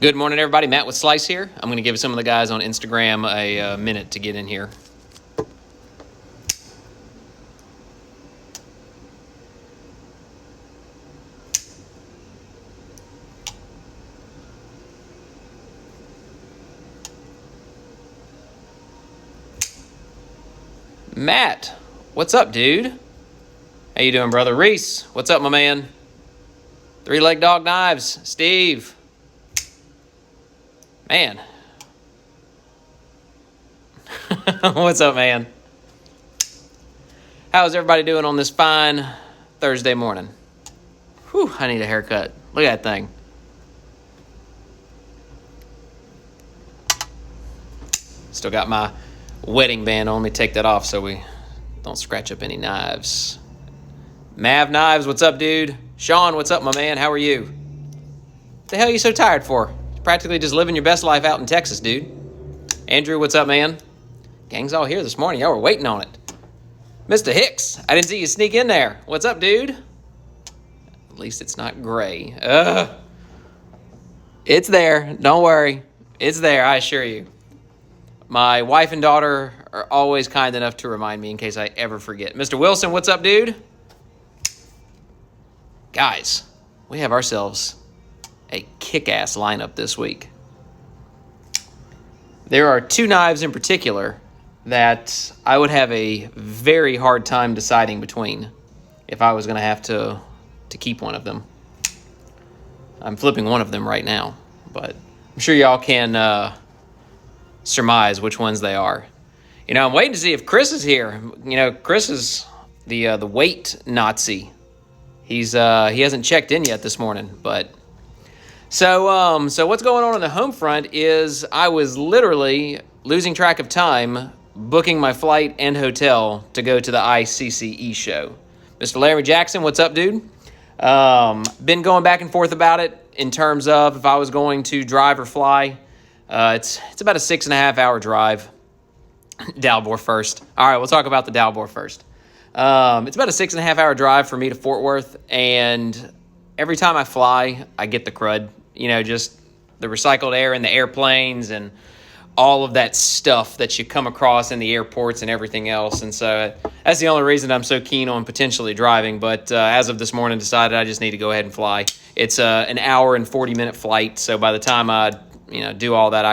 Good morning, everybody. Matt with Slice here. I'm going to give some of the guys on Instagram a minute to get in here. Matt, what's up, dude? How you doing, brother? Reese, what's up, my man? Three Leg Dog Knives, Steve. Man. What's up, man? How's everybody doing on this fine Thursday morning? Whew, I need a haircut. Look at that thing. Still got my wedding band on. Let me take that off so we don't scratch up any knives. Mav Knives, what's up, dude? Sean, what's up, my man? How are you? What the hell are you so tired for? You're practically just living your best life out in Texas, dude. Andrew, what's up, man? Gang's all here this morning. Y'all were waiting on it. Mr. Hicks, I didn't see you sneak in there. What's up, dude? At least it's not gray. It's there. Don't worry. It's there, I assure you. My wife and daughter are always kind enough to remind me in case I ever forget. Mr. Wilson, what's up, dude? Guys, we have ourselves a kick-ass lineup this week. There are two knives in particular that I would have a very hard time deciding between if I was going to have to keep one of them. I'm flipping one of them right now, but I'm sure y'all can surmise which ones they are. You know, I'm waiting to see if Chris is here. You know, Chris is the weight Nazi. He hasn't checked in yet this morning, but so what's going on the home front is I was literally losing track of time booking my flight and hotel to go to the ICCE show. Mr. Larry Jackson, what's up, dude? Been going back and forth about it in terms of if I was going to drive or fly. It's about a 6.5 hour drive. Dalbor first. All right, we'll talk about the Dalbor first. It's about a 6.5 hour drive for me to Fort Worth, and every time I fly, I get the crud. You know, just the recycled air in the airplanes and all of that stuff that you come across in the airports and everything else. And so that's the only reason I'm so keen on potentially driving. But as of this morning, decided I just need to go ahead and fly. It's an hour and 40-minute flight, so by the time I do all that,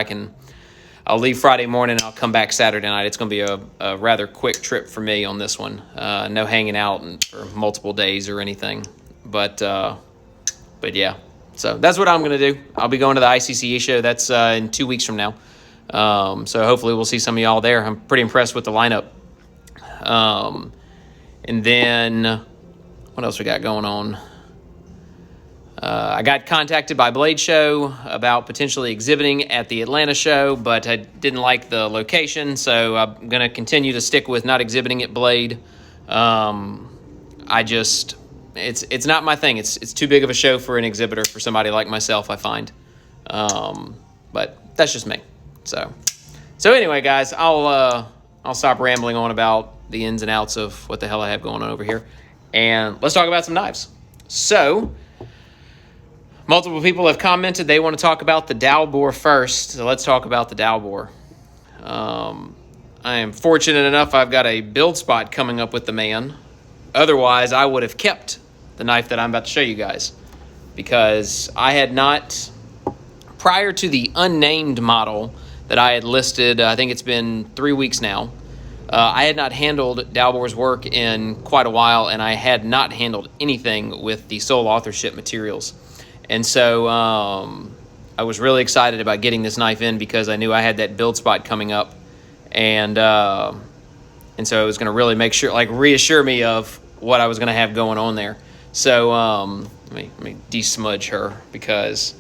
I'll leave Friday morning and I'll come back Saturday night. It's going to be a rather quick trip for me on this one. No hanging out for multiple days or anything. But yeah, so that's what I'm going to do. I'll be going to the ICCE show. That's in 2 weeks from now. So hopefully we'll see some of y'all there. I'm pretty impressed with the lineup. And then what else we got going on? I got contacted by Blade Show about potentially exhibiting at the Atlanta show, but I didn't like the location, so I'm going to continue to stick with not exhibiting at Blade. It's not my thing. It's too big of a show for an exhibitor for somebody like myself, I find. But that's just me. So anyway, guys, I'll stop rambling on about the ins and outs of what the hell I have going on over here, and let's talk about some knives. So multiple people have commented they want to talk about the Dalbor first, so let's talk about the Dalbor. I am fortunate enough I've got a build spot coming up with the man. Otherwise, I would have kept the knife that I'm about to show you guys, because I had not, prior to the unnamed model that I had listed, I think it's been 3 weeks now, I had not handled Dalbor's work in quite a while, and I had not handled anything with the sole authorship materials. And so I was really excited about getting this knife in because I knew I had that build spot coming up. And so it was going to really make sure, reassure me of what I was going to have going on there. So let me de-smudge her because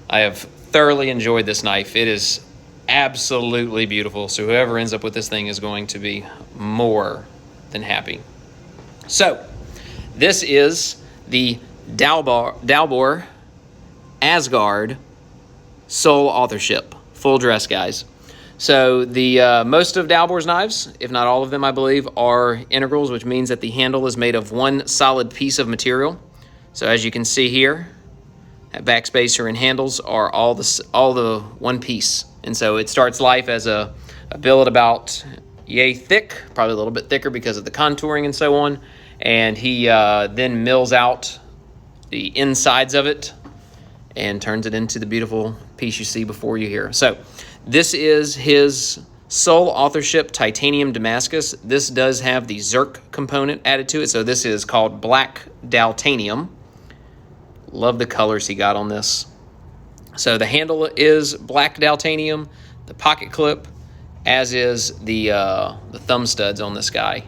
I have thoroughly enjoyed this knife. It is absolutely beautiful. So whoever ends up with this thing is going to be more than happy. So this is the Dalbor Asgard sole authorship, full dress, guys. So the most of Dalbor's knives, if not all of them, I believe, are integrals, which means that the handle is made of one solid piece of material. So as you can see here, backspacer, and handles are all the one piece. And so it starts life as a billet about yay thick, probably a little bit thicker because of the contouring and so on. And he then mills out the insides of it and turns it into the beautiful piece you see before you here. So this is his sole authorship titanium Damascus. This does have the Zerk component added to it. So this is called Black Daltanium. Love the colors he got on this. So the handle is Black Daltanium, the pocket clip, as is the thumb studs on this guy.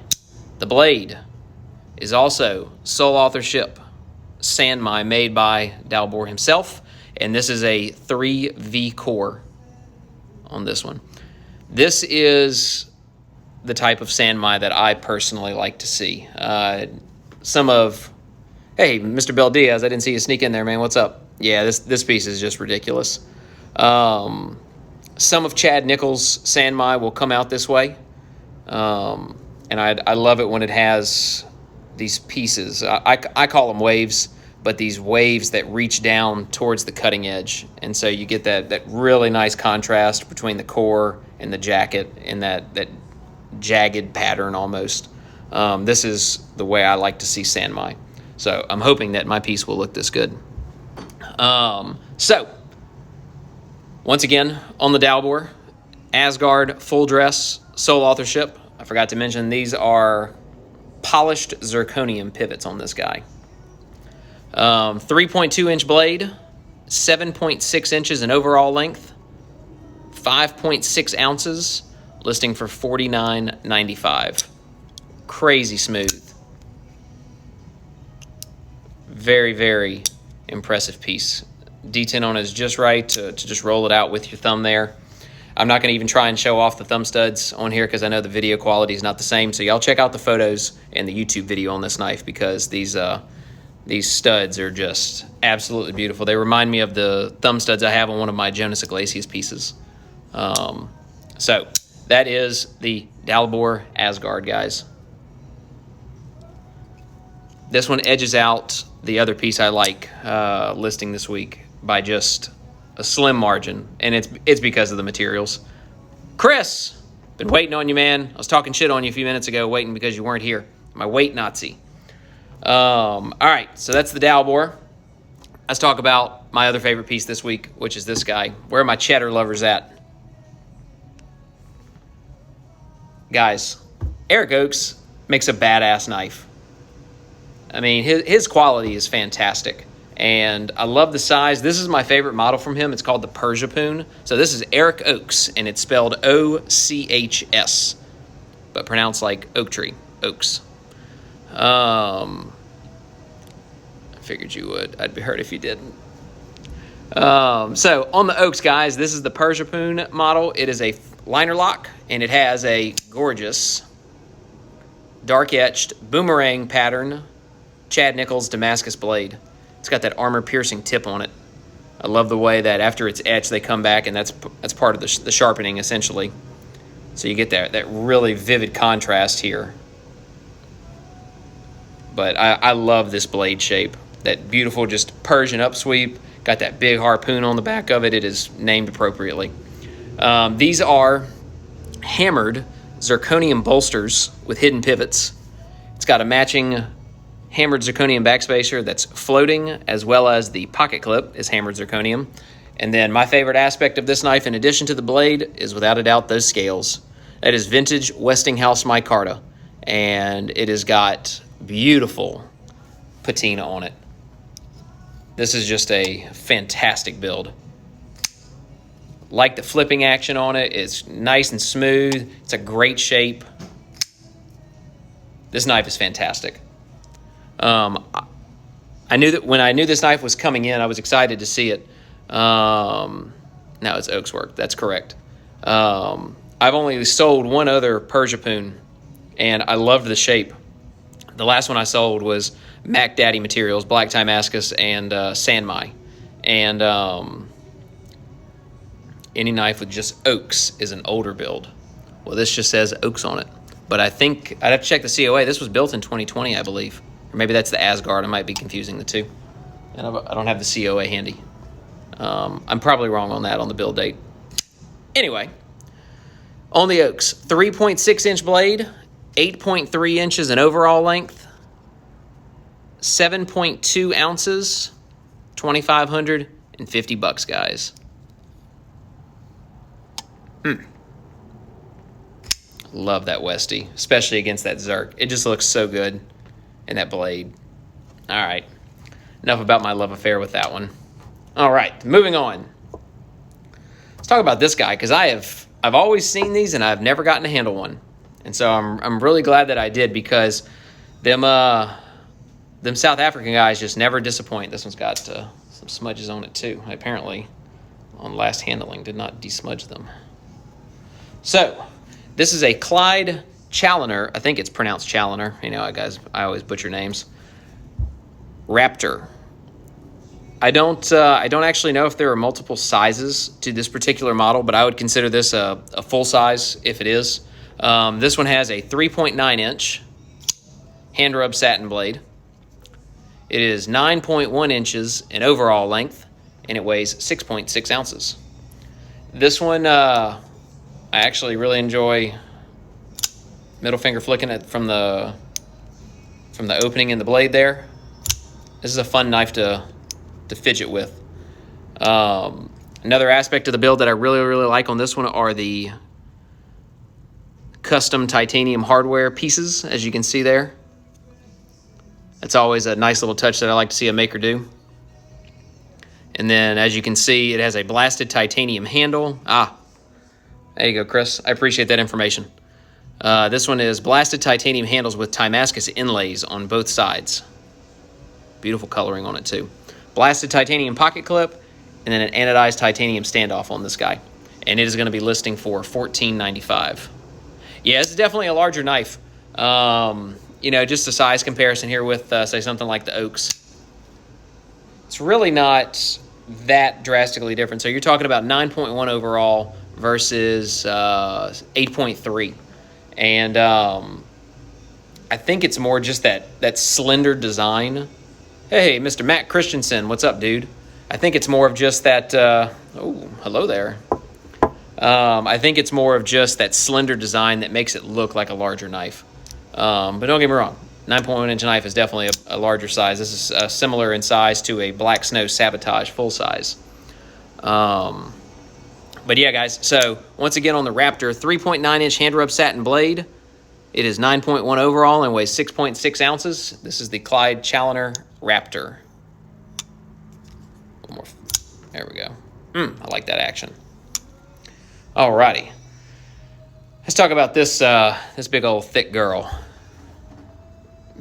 The blade is also sole authorship Sanmai, made by Dalbor himself, and this is a 3V core on this one. This is the type of Sanmai that I personally like to see. Hey, Mr. Bel Diaz, I didn't see you sneak in there, man. What's up? Yeah, this piece is just ridiculous. Some of Chad Nichols' Sanmai will come out this way, and I love it when it has these pieces. I call them waves, but these waves that reach down towards the cutting edge, and so you get that really nice contrast between the core and the jacket and that jagged pattern almost. This is the way I like to see Sanmai. So I'm hoping that my piece will look this good. So, once again, on the Dalbor Asgard full dress sole authorship. I forgot to mention these are polished zirconium pivots on this guy. 3.2 inch blade, 7.6 inches in overall length, 5.6 ounces, listing for $49.95. Crazy smooth. Very, very impressive piece. D10 on it is just right to just roll it out with your thumb there. I'm not going to even try and show off the thumb studs on here because I know the video quality is not the same. So y'all check out the photos and the YouTube video on this knife because these studs are just absolutely beautiful. They remind me of the thumb studs I have on one of my Jonas Iglesias pieces. So that is the Dalbor Asgard, guys. This one edges out the other piece I like listing this week by just a slim margin, and it's because of the materials. Chris, been waiting on you, man. I was talking shit on you a few minutes ago, waiting because you weren't here. My weight Nazi. All right, so that's the Dalbor. Let's talk about my other favorite piece this week, which is this guy. Where are my cheddar lovers at? Guys, Eric Oakes makes a badass knife. I mean, his quality is fantastic, and I love the size. This is my favorite model from him. It's called the Persia Poon. So this is Eric Oakes, and it's spelled O-C-H-S, but pronounced like oak tree, Oaks. I figured you would. I'd be hurt if you didn't. So on the Oaks, guys, this is the Persia Poon model. It is a liner lock, and it has a gorgeous dark-etched boomerang pattern Chad Nichols Damascus blade. It's got that armor-piercing tip on it. I love the way that after it's etched, they come back, and that's part of the sharpening, essentially. So you get that really vivid contrast here. But I love this blade shape. That beautiful just Persian upsweep. Got that big harpoon on the back of it. It is named appropriately. These are hammered zirconium bolsters with hidden pivots. It's got a matching hammered zirconium backspacer that's floating, as well as the pocket clip is hammered zirconium. And then my favorite aspect of this knife, in addition to the blade, is without a doubt those scales. That is vintage Westinghouse micarta, and it has got beautiful patina on it. This is just a fantastic build. Like the flipping action on it. It's nice and smooth. It's a great shape. This knife is fantastic. I knew that when I knew this knife was coming in, I was excited to see it. Now it's Oaks work. That's correct. I've only sold one other Persia Poon, and I loved the shape. The last one I sold was Mac Daddy Materials, Black Damascus, and Sanmai. And any knife with just Oaks is an older build. Well, this just says Oaks on it. But I think I'd have to check the COA. This was built in 2020, I believe. Or maybe that's the Asgard. I might be confusing the two. And I don't have the COA handy. I'm probably wrong on that on the build date. Anyway, on the Oaks, 3.6 inch blade, 8.3 inches in overall length, 7.2 ounces, $2,550, guys. Love that Westie, especially against that Zerk. It just looks so good in that blade. All right, enough about my love affair with that one. All right, moving on. Let's talk about this guy, because I've always seen these and I've never gotten to handle one, and so I'm really glad that I did, because them South African guys just never disappoint. This one's got some smudges on it too. I apparently, on last handling, did not desmudge them. So, this is a Clyde Challoner. I think it's pronounced Challoner. You know, guys, I always butcher names. Raptor. I don't actually know if there are multiple sizes to this particular model, but I would consider this a full size if it is. This one has a 3.9 inch hand rub satin blade. It is 9.1 inches in overall length, and it weighs 6.6 ounces. This one, I actually really enjoy middle finger flicking it from the opening in the blade there. This is a fun knife to fidget with. Another aspect of the build that I really like on this one are the custom titanium hardware pieces, as you can see there. That's always a nice little touch that I like to see a maker do. And then, as you can see, it has a blasted titanium handle. There you go, Chris. I appreciate that information. This one is blasted titanium handles with Damascus inlays on both sides. Beautiful coloring on it, too. Blasted titanium pocket clip, and then an anodized titanium standoff on this guy. And it is going to be listing for $14.95. Yeah, this is definitely a larger knife. You know, just a size comparison here with, say, something like the Oaks. It's really not that drastically different. So you're talking about 9.1 overall versus 8.3. And I think it's more just that slender design. Hey, Mr. Matt Christensen, what's up, dude? I think it's more of just that, oh, hello there. I think it's more of just that slender design that makes it look like a larger knife. But don't get me wrong, 9.1 inch knife is definitely a larger size. This is similar in size to a Black Snow Sabotage full size. But yeah, guys, so once again on the Raptor, 3.9 inch hand rub satin blade. It is 9.1 overall and weighs 6.6 ounces. This is the Clyde Challoner Raptor. One more. There we go. I like that action. Alrighty. Let's talk about this this big old thick girl.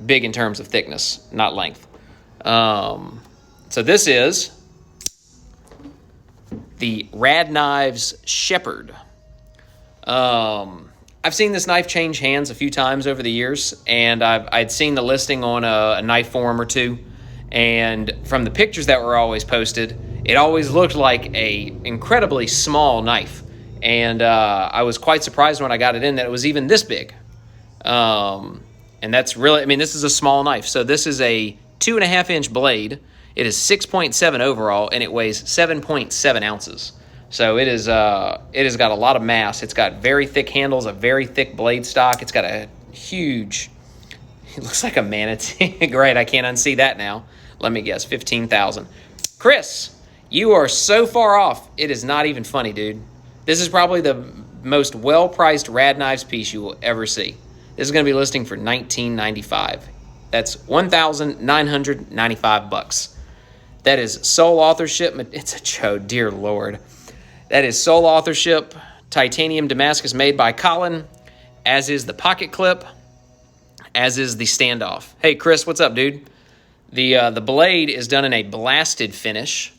Big in terms of thickness, not length. So this is the Rad Knives Shepherd. I've seen this knife change hands a few times over the years, and I'd seen the listing on a knife forum or two, and from the pictures that were always posted, it always looked like a incredibly small knife. And I was quite surprised when I got it in that it was even this big. And that's really, I mean, this is a small knife. So this is a 2.5 inch blade. It is 6.7 overall, and it weighs 7.7 ounces. So it has got a lot of mass. It's got very thick handles, a very thick blade stock. It's got a huge, it looks like a manatee. Great, I can't unsee that now. Let me guess, 15,000. Chris, you are so far off. It is not even funny, dude. This is probably the most well-priced Rad Knives piece you will ever see. This is going to be listing for $19.95. That's $1,995. That is sole authorship. It's a chode, dear Lord. That is sole authorship, titanium Damascus made by Colin, as is the pocket clip, as is the standoff. Hey, Chris, what's up, dude? The blade is done in a blasted finish.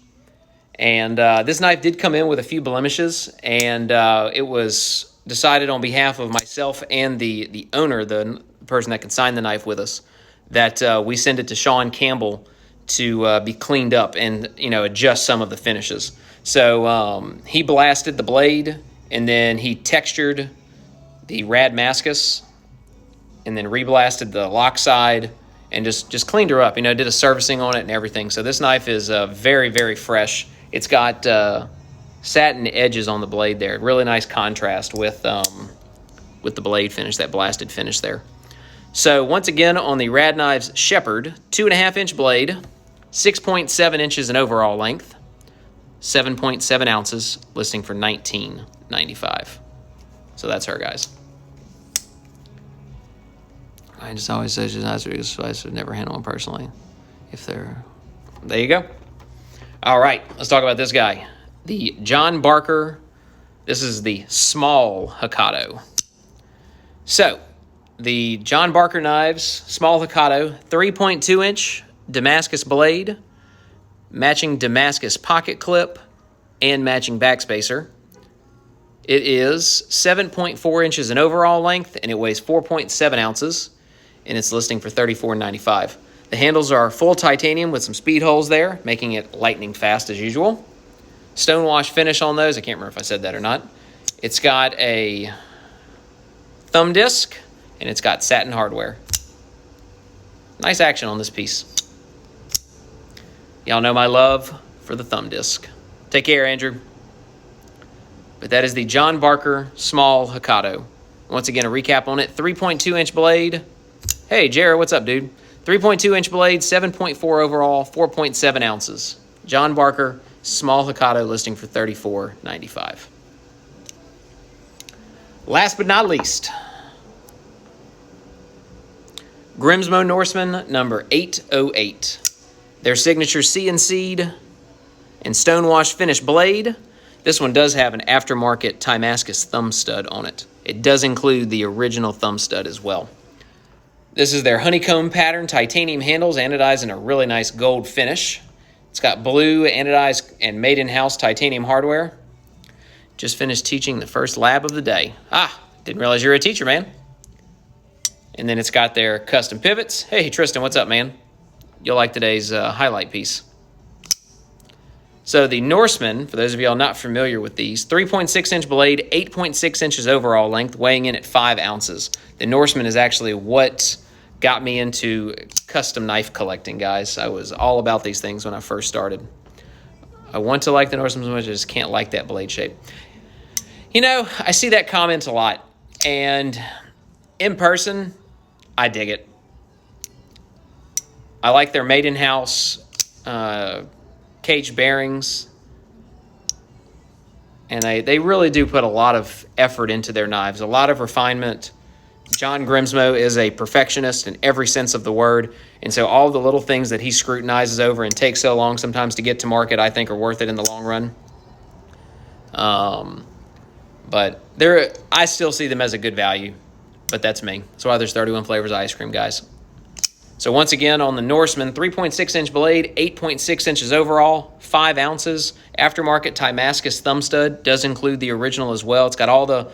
And this knife did come in with a few blemishes, and it was decided on behalf of myself and the owner, the person that can sign the knife with us, that we send it to Sean Campbell to be cleaned up and, you know, adjust some of the finishes. So he blasted the blade, and then he textured the Radmascus, and then reblasted the lock side, and just cleaned her up. Did a servicing on it and everything. So this knife is very, very fresh. It's got satin edges on the blade there. Really nice contrast with the blade finish, that blasted finish there. So once again, on the Rad Knives Shepherd, 2.5-inch blade, 6.7 inches in overall length, 7.7 ounces, listing for $19.95. So that's her, guys. I just always say she's nice because I would never handle them personally. There you go. All right, let's talk about this guy. The John Barker. This is the small Hokado. So, the John Barker knives, small Hokado, 3.2-inch Damascus blade, matching Damascus pocket clip, and matching backspacer. It is 7.4 inches in overall length, and it weighs 4.7 ounces, and it's listing for $34.95. The handles are full titanium with some speed holes there, making it lightning fast as usual. Stonewash finish on those. I can't remember if I said that or not. It's got a thumb disc, and it's got satin hardware. Nice action on this piece. Y'all know my love for the thumb disc. Take care, Andrew. But that is the John Barker small Hokado. Once again, a recap on it. 3.2-inch blade. Hey, Jared, what's up, dude? 3.2-inch blade, 7.4 overall, 4.7 ounces. John Barker, small Hokado, listing for $34.95. Last but not least, Grimsmo Norseman, number 808. Their signature CNC'd and stonewash finish blade. This one does have an aftermarket Damascus thumb stud on it. It does include the original thumb stud as well. This is their honeycomb pattern titanium handles, anodized in a really nice gold finish. It's got blue anodized and made in-house titanium hardware. Just finished teaching the first lab of the day. Didn't realize you're a teacher, man. And then it's got their custom pivots. Hey, Tristan, what's up, man? You'll like today's highlight piece. So the Norseman, for those of y'all not familiar with these, 3.6-inch blade, 8.6 inches overall length, weighing in at 5 ounces. The Norseman is actually what got me into custom knife collecting, guys. I was all about these things when I first started. I want to like the Norseman so much, I just can't like that blade shape. I see that comment a lot, and in person, I dig it. I like their made in-house cage bearings, and they really do put a lot of effort into their knives, a lot of refinement. John Grimsmo is a perfectionist in every sense of the word, and so all the little things that he scrutinizes over and takes so long sometimes to get to market, I think are worth it in the long run. But I still see them as a good value, but that's me. That's why there's 31 flavors of ice cream, guys. So once again, on the Norseman, 3.6-inch blade, 8.6 inches overall, 5 ounces. Aftermarket Damascus thumb stud does include the original as well. It's got all the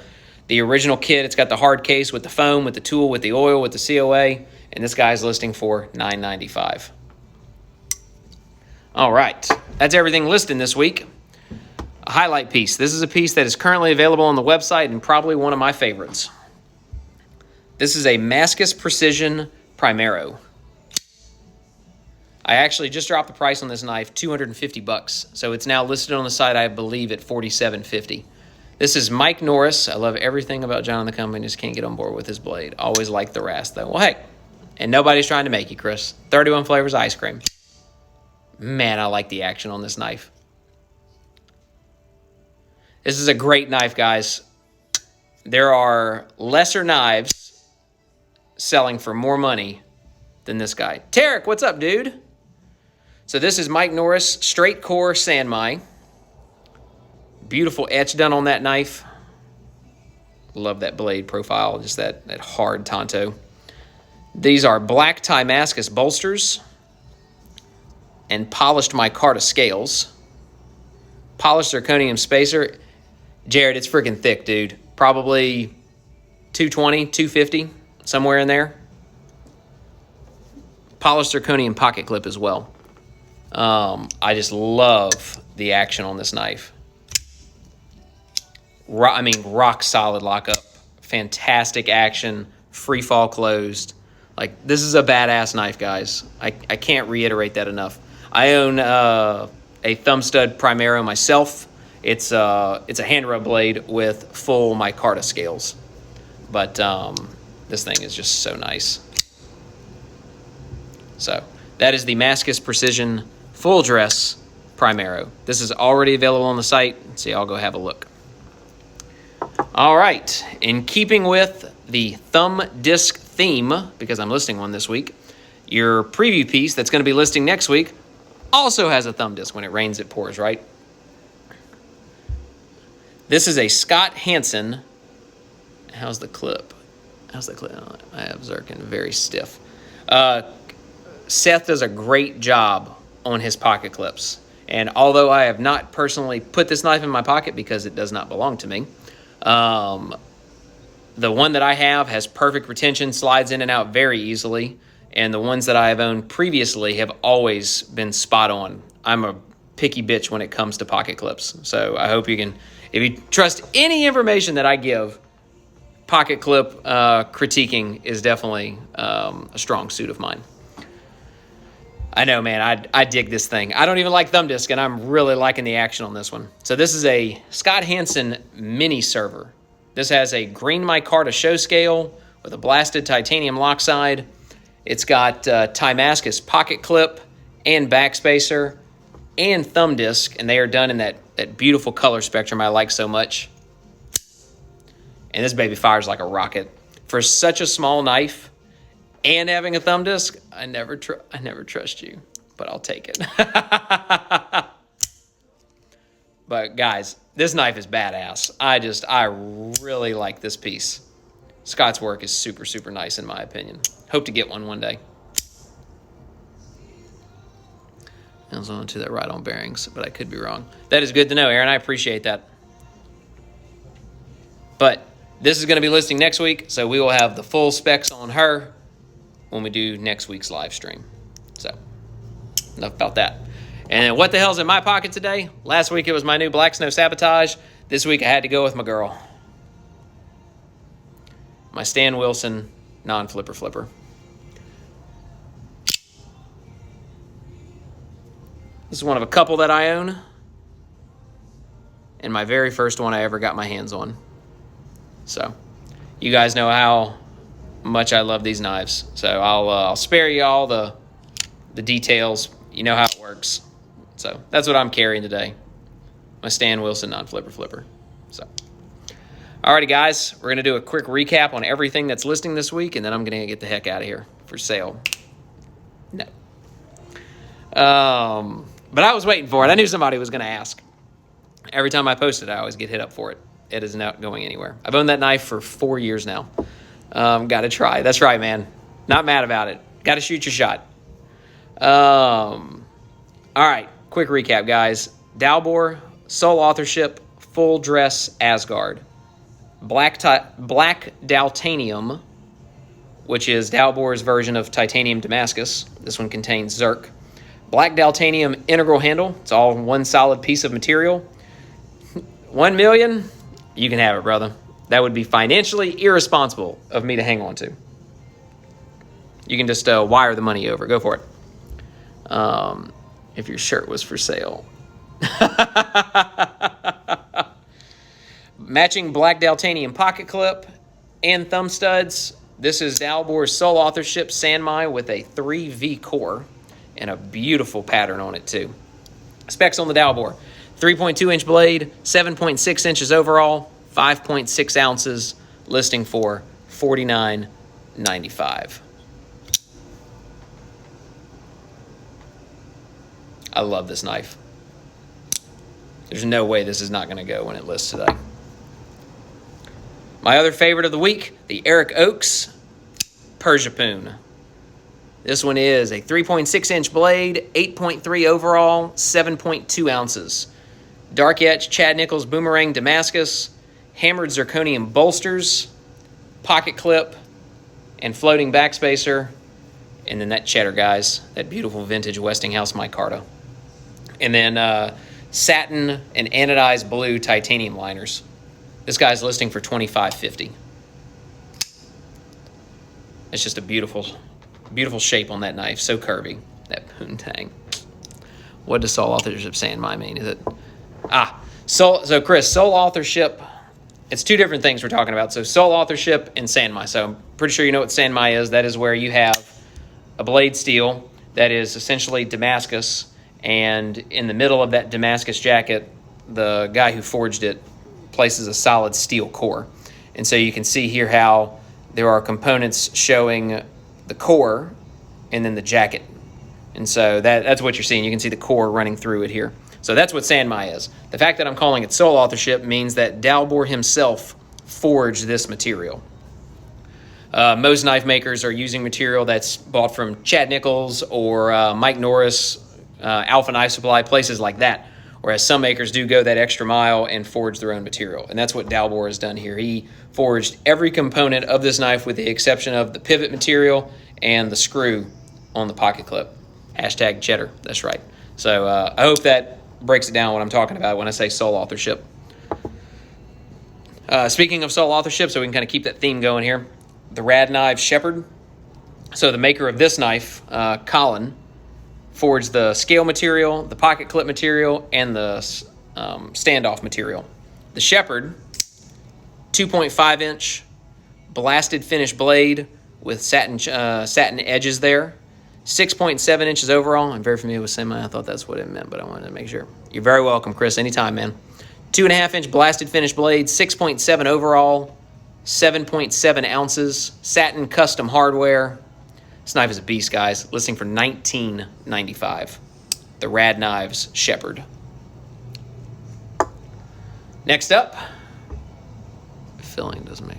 original kit. It's got the hard case with the foam, with the tool, with the oil, with the COA. And this guy's listing for $9.95. All right. That's everything listed this week. A highlight piece. This is a piece that is currently available on the website and probably one of my favorites. This is a Damascus Precision Primero. I actually just dropped the price on this knife, $250. So it's now listed on the site, I believe, at $47.50. This is Mike Norris. I love everything about John and the company. Just can't get on board with his blade. Always like the Rast, though. Well, hey, and nobody's trying to make you, Chris. 31 flavors ice cream. Man, I like the action on this knife. This is a great knife, guys. There are lesser knives selling for more money than this guy. Tarek, what's up, dude? So this is Mike Norris, straight core Sanmai. Beautiful etch done on that knife. Love that blade profile, just that hard tanto. These are black Damascus bolsters and polished micarta scales. Polished zirconium spacer. Jared, it's freaking thick, dude. Probably 220, 250, somewhere in there. Polished zirconium pocket clip as well. I just love the action on this knife. Rock solid lockup. Fantastic action. Free fall closed. Like, this is a badass knife, guys. I can't reiterate that enough. I own a thumb stud Primero myself. It's a hand rub blade with full micarta scales. But this thing is just so nice. So that is the Damascus Precision Full Dress Primero. This is already available on the site, so y'all go have a look. All right, in keeping with the thumb disc theme, because I'm listing one this week, your preview piece that's going to be listing next week also has a thumb disc. When it rains, it pours, right? This is a Scott Hansen. How's the clip? How's the clip? I have Zirkin very stiff. Seth does a great job on his pocket clips. And although I have not personally put this knife in my pocket because it does not belong to me, the one that I have has perfect retention, slides in and out very easily. And the ones that I have owned previously have always been spot on. I'm a picky bitch when it comes to pocket clips. So I hope you can, if you trust any information that I give, pocket clip critiquing is definitely a strong suit of mine. I know, man, I dig this thing. I don't even like thumb disc, and I'm really liking the action on this one. So this is a Scott Hansen mini server. This has a green micarta show scale with a blasted titanium lock side. It's got Damascus pocket clip and backspacer and thumb disc, and they are done in that beautiful color spectrum I like so much. And this baby fires like a rocket. For such a small knife and having a thumb disc, I never trust you, but I'll take it. But guys, this knife is badass. I really like this piece. Scott's work is super, super nice in my opinion. Hope to get one day. I was on to that right on bearings, but I could be wrong. That is good to know, Aaron. I appreciate that. But this is going to be listing next week, so we will have the full specs on her when we do next week's live stream. So, enough about that. And what the hell's in my pocket today? Last week it was my new Black Snow Sabotage. This week I had to go with my girl. My Stan Wilson non-flipper flipper. This is one of a couple that I own. And my very first one I ever got my hands on. So, you guys know how much I love these knives. So I'll spare you all the details. You know how it works. So that's what I'm carrying today. My Stan Wilson non-flipper flipper. So, alrighty guys, we're gonna do a quick recap on everything that's listing this week, and then I'm gonna get the heck out of here for sale. No. But I was waiting for it. I knew somebody was gonna ask. Every time I post it, I always get hit up for it. It is not going anywhere. I've owned that knife for 4 years now. Got to try. That's right, man. Not mad about it. Got to shoot your shot. All right. Quick recap, guys. Dalbor, sole authorship, full dress Asgard. Black Daltanium, which is Dalbor's version of titanium Damascus. This one contains Zerk. Black Daltanium integral handle. It's all one solid piece of material. 1 million, you can have it, brother. That would be financially irresponsible of me to hang on to. You can just wire the money over. Go for it. If your shirt was for sale. Matching black Daltanium pocket clip and thumb studs. This is Dalbor's sole authorship Sanmai with a 3V core and a beautiful pattern on it too. Specs on the Dalbor. 3.2 inch blade, 7.6 inches overall, 5.6 ounces, listing for $49.95. I love this knife. There's no way this is not going to go when it lists today. My other favorite of the week, the Eric Oaks Persia Poon. This one is a 3.6 inch blade, 8.3 overall, 7.2 ounces. Dark Etch Chad Nichols Boomerang Damascus, hammered zirconium bolsters, pocket clip, and floating backspacer. And then that cheddar, guys, that beautiful vintage Westinghouse micarta. And then satin and anodized blue titanium liners. This guy's listing for $25.50. It's just a beautiful Beautiful shape on that knife, so curvy. That poontang. What does sole authorship Sanmai mean? Is it so Chris, sole authorship? It's two different things we're talking about. So sole authorship and Sanmai. So I'm pretty sure you know what Sanmai is. That is where you have a blade steel that is essentially Damascus, and in the middle of that Damascus jacket, the guy who forged it places a solid steel core. And so you can see here how there are components showing the core and then the jacket. And so that's what you're seeing. You can see the core running through it here. So that's what Sanmai is. The fact that I'm calling it sole authorship means that Dalbor himself forged this material. Most knife makers are using material that's bought from Chad Nichols or Mike Norris, Alpha Knife Supply, places like that. Whereas some makers do go that extra mile and forge their own material. And that's what Dalbor has done here. He forged every component of this knife with the exception of the pivot material and the screw on the pocket clip. Hashtag cheddar, that's right. So I hope that breaks it down what I'm talking about when I say sole authorship. Speaking of sole authorship, so we can kind of keep that theme going here, the Rad Knives Shepherd. So the maker of this knife, Colin, forged the scale material, the pocket clip material, and the standoff material. The Shepherd, 2.5-inch blasted finish blade with satin edges there. 6.7 inches overall. I'm very familiar with Sanmai. I thought that's what it meant, but I wanted to make sure. You're very welcome, Chris. Anytime, man. 2.5-inch blasted finish blade, 6.7 overall, 7.7 ounces, satin custom hardware. This knife is a beast, guys. Listing for $19.95. The Rad Knives Shepherd. Next up, filling doesn't make.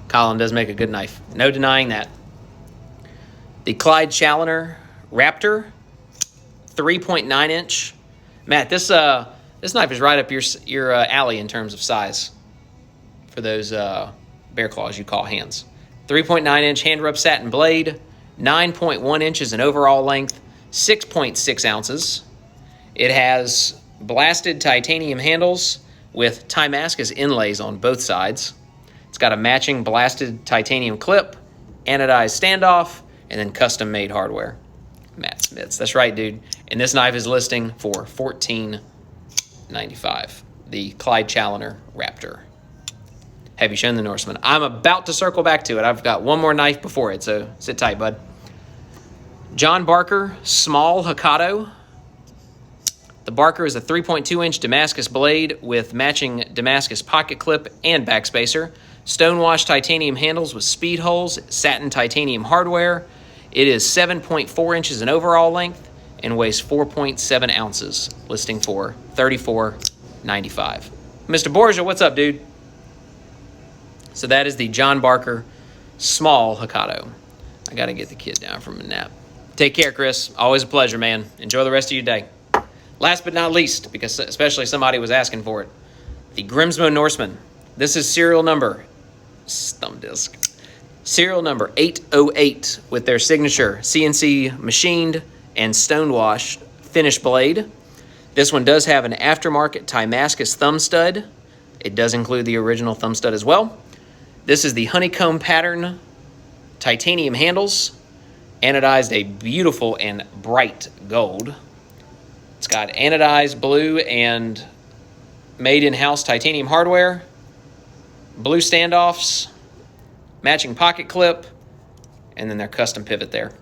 Colin does make a good knife. No denying that. The Clyde Challoner Raptor, 3.9-inch. Matt, this knife is right up your alley in terms of size for those bear claws you call hands. 3.9-inch hand rub satin blade, 9.1 inches in overall length, 6.6 ounces. It has blasted titanium handles with Damascus inlays on both sides. It's got a matching blasted titanium clip, anodized standoff, and then custom-made hardware. Matt Smiths. That's right, dude. And this knife is listing for $14.95. The Clyde Challoner Raptor. Have you shown the Norseman? I'm about to circle back to it. I've got one more knife before it, so sit tight, bud. John Barker Small Hokado. The Barker is a 3.2-inch Damascus blade with matching Damascus pocket clip and backspacer. Stonewashed titanium handles with speed holes, satin titanium hardware. It is 7.4 inches in overall length and weighs 4.7 ounces, listing for $34.95. Mr. Borgia, what's up, dude? So that is the John Barker Small Hokado. I got to get the kid down from a nap. Take care, Chris. Always a pleasure, man. Enjoy the rest of your day. Last but not least, because especially somebody was asking for it, the Grimsmo Norseman. This is serial number 808 with their signature CNC machined and stonewashed finish blade. This one does have an aftermarket Damascus thumb stud. It does include the original thumb stud as well. This is the honeycomb pattern titanium handles, anodized a beautiful and bright gold. It's got anodized blue and made in-house titanium hardware, blue standoffs, matching pocket clip, and then their custom pivot there.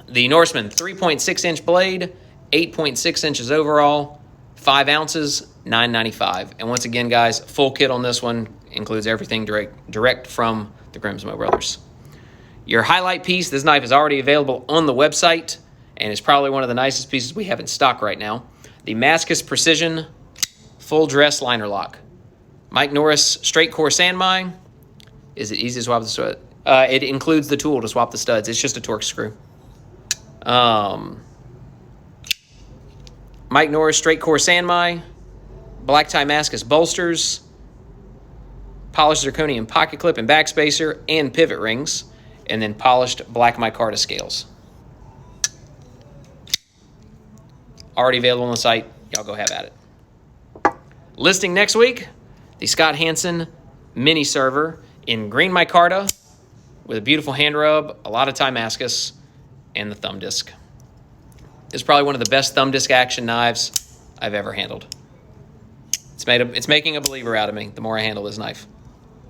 The Norseman, 3.6-inch blade, 8.6 inches overall, 5 ounces, $9.95. And once again, guys, full kit on this one includes everything direct from the Grimsmo brothers. Your highlight piece, this knife is already available on the website, and it's probably one of the nicest pieces we have in stock right now. The Damascus Precision Full Dress Liner Lock. Mike Norris Straight Core Sanmai. Is it easy to swap the stud? It includes the tool to swap the studs. It's just a Torx screw. Mike Norris Straight Core Sanmai. Black Damascus bolsters. Polished zirconium pocket clip and backspacer and pivot rings. And then polished black micarta scales. Already available on the site. Y'all go have at it. Listing next week, the Scott Hansen mini server in green micarta with a beautiful hand rub, a lot of Damascus, and the thumb disc. It's probably one of the best thumb disc action knives I've ever handled. It's making a believer out of me the more I handle this knife.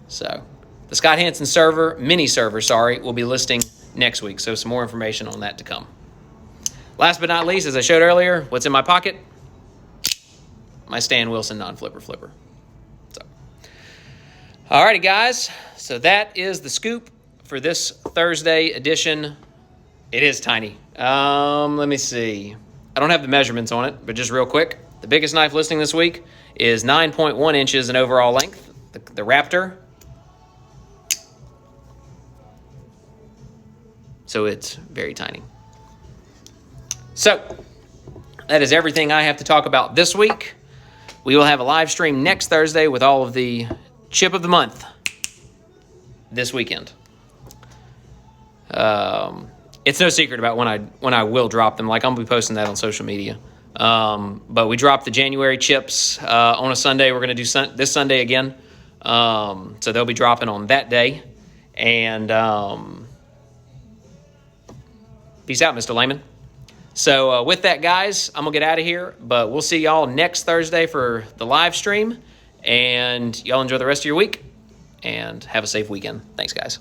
So, the Scott Hansen mini server, will be listing next week, so some more information on that to come. Last but not least, as I showed earlier, what's in my pocket? My Stan Wilson non-flipper flipper. So, alrighty, guys. So that is the scoop for this Thursday edition. It is tiny. Let me see. I don't have the measurements on it, but just real quick, the biggest knife listing this week is 9.1 inches in overall length. The Raptor. So it's very tiny. So that is everything I have to talk about this week. We will have a live stream next Thursday with all of the chip of the month this weekend. It's no secret about when I will drop them. Like, I'm gonna be posting that on social media. But we dropped the January chips on a Sunday. We're gonna do this Sunday again. So they'll be dropping on that day. And peace out, Mr. Lehman. So with that, guys, I'm going to get out of here. But we'll see y'all next Thursday for the live stream. And y'all enjoy the rest of your week. And have a safe weekend. Thanks, guys.